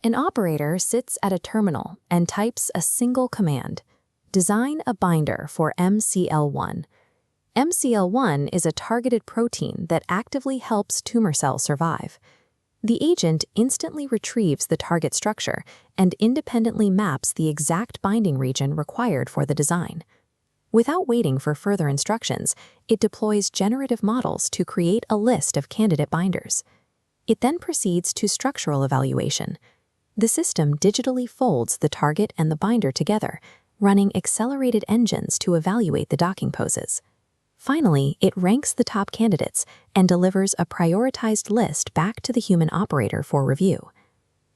An operator sits at a terminal and types a single command: design a binder for MCL1. MCL1 is a targeted protein that actively helps tumor cells survive. The agent instantly retrieves the target structure and independently maps the exact binding region required for the design. Without waiting for further instructions, it deploys generative models to create a list of candidate binders. It then proceeds to structural evaluation. The system digitally folds the target and the binder together, running accelerated engines to evaluate the docking poses. Finally, it ranks the top candidates and delivers a prioritized list back to the human operator for review.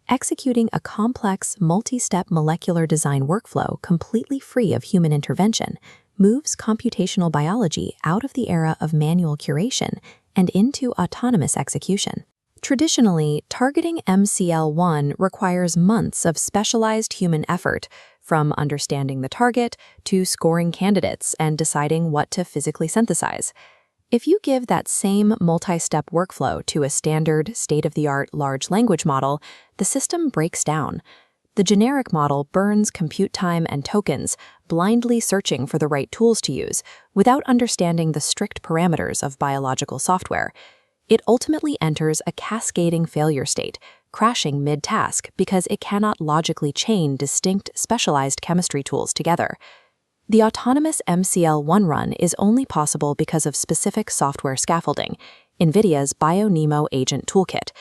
Executing a complex, multi-step molecular design workflow completely free of human intervention moves computational biology out of the era of manual curation and into autonomous execution. Traditionally, targeting MCL1 requires months of specialized human effort, from understanding the target to scoring candidates and deciding what to physically synthesize. If you give that same multi-step workflow to a standard, state-of-the-art large language model, the system breaks down. The generic model burns compute time and tokens, blindly searching for the right tools to use, without understanding the strict parameters of biological software. It ultimately enters a cascading failure state, crashing mid-task because it cannot logically chain distinct specialized chemistry tools together. The autonomous MCL1 run is only possible because of specific software scaffolding, Nvidia's BioNeMo Agent Toolkit.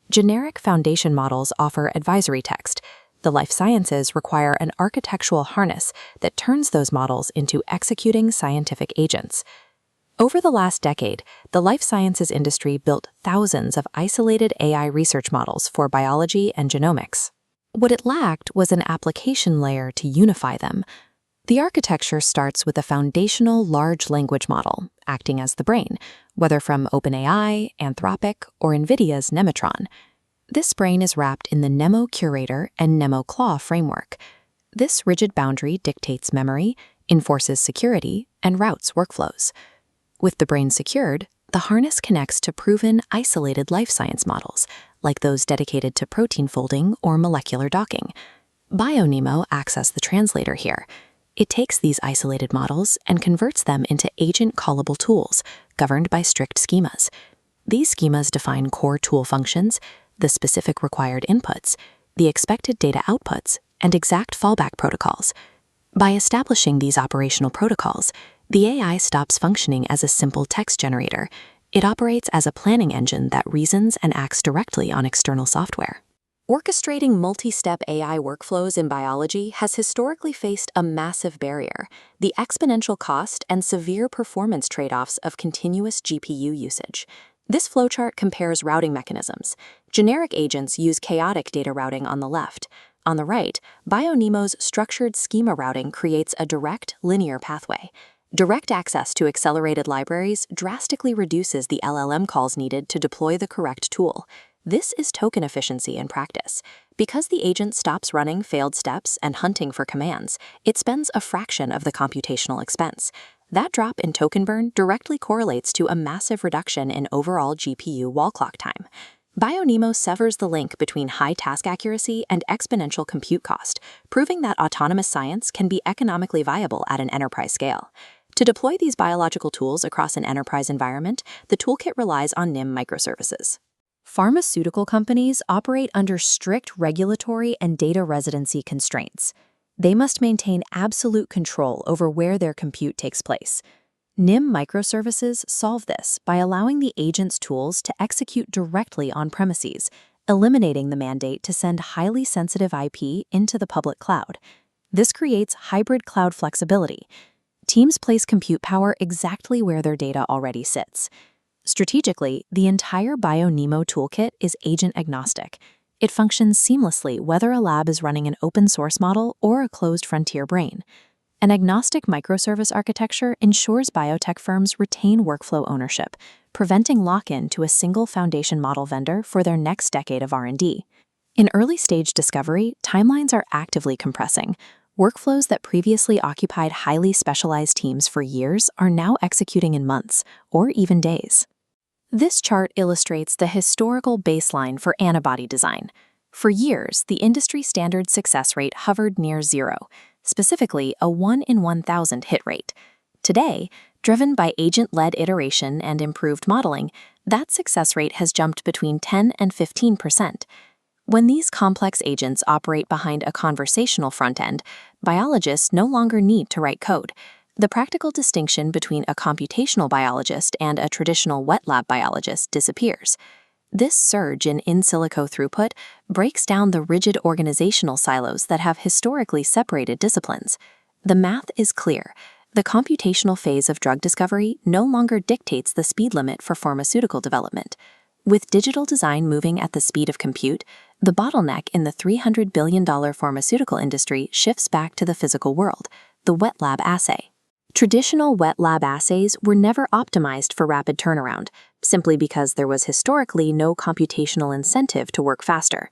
Generic foundation models offer advisory text. The life sciences require an architectural harness that turns those models into executing scientific agents. Over the last decade, the life sciences industry built thousands of isolated AI research models for biology and genomics. What it lacked was an application layer to unify them. The architecture starts with a foundational large language model, acting as the brain, whether from OpenAI, Anthropic, or Nvidia's Nematron. This brain is wrapped in the NeMo Curator and NeMo Claw framework. This rigid boundary dictates memory, enforces security, and routes workflows. With the brain secured, the harness connects to proven, isolated life science models, like those dedicated to protein folding or molecular docking. BioNeMo acts as the translator here. It takes these isolated models and converts them into agent-callable tools, governed by strict schemas. These schemas define core tool functions, the specific required inputs, the expected data outputs, and exact fallback protocols. By establishing these operational protocols, the AI stops functioning as a simple text generator. It operates as a planning engine that reasons and acts directly on external software. Orchestrating multi-step AI workflows in biology has historically faced a massive barrier: the exponential cost and severe performance trade-offs of continuous GPU usage. This flowchart compares routing mechanisms. Generic agents use chaotic data routing on the left. On the right, BioNeMo's structured schema routing creates a direct, linear pathway. Direct access to accelerated libraries drastically reduces the LLM calls needed to deploy the correct tool. This is token efficiency in practice. Because the agent stops running failed steps and hunting for commands, it spends a fraction of the computational expense. That drop in token burn directly correlates to a massive reduction in overall GPU wall clock time. BioNeMo severs the link between high task accuracy and exponential compute cost, proving that autonomous science can be economically viable at an enterprise scale. To deploy these biological tools across an enterprise environment, the toolkit relies on NIM microservices. Pharmaceutical companies operate under strict regulatory and data residency constraints. They must maintain absolute control over where their compute takes place. NIM microservices solve this by allowing the agent's tools to execute directly on premises, eliminating the mandate to send highly sensitive IP into the public cloud. This creates hybrid cloud flexibility. Teams place compute power exactly where their data already sits. Strategically, the entire BioNeMo toolkit is agent-agnostic. It functions seamlessly whether a lab is running an open-source model or a closed frontier brain. An agnostic microservice architecture ensures biotech firms retain workflow ownership, preventing lock-in to a single foundation model vendor for their next decade of R&D. In early-stage discovery, timelines are actively compressing. Workflows that previously occupied highly specialized teams for years are now executing in months, or even days. This chart illustrates the historical baseline for antibody design. For years, the industry standard success rate hovered near zero, specifically a 1 in 1,000 hit rate. Today, driven by agent-led iteration and improved modeling, that success rate has jumped between 10 and 15%. When these complex agents operate behind a conversational front end, biologists no longer need to write code. The practical distinction between a computational biologist and a traditional wet lab biologist disappears. This surge in silico throughput breaks down the rigid organizational silos that have historically separated disciplines. The math is clear. The computational phase of drug discovery no longer dictates the speed limit for pharmaceutical development. With digital design moving at the speed of compute, the bottleneck in the $300 billion pharmaceutical industry shifts back to the physical world, the wet lab assay. Traditional wet lab assays were never optimized for rapid turnaround, simply because there was historically no computational incentive to work faster.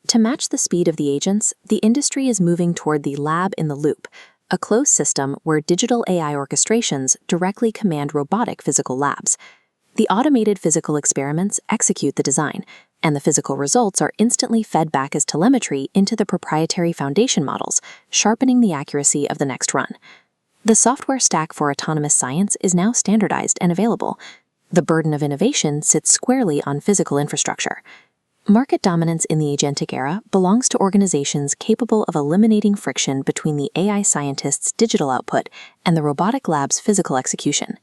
To match the speed of the agents, the industry is moving toward the lab in the loop, a closed system where digital AI orchestrations directly command robotic physical labs. The automated physical experiments execute the design, and the physical results are instantly fed back as telemetry into the proprietary foundation models, sharpening the accuracy of the next run. The software stack for autonomous science is now standardized and available. The burden of innovation sits squarely on physical infrastructure. Market dominance in the agentic era belongs to organizations capable of eliminating friction between the AI scientist's digital output and the robotic lab's physical execution.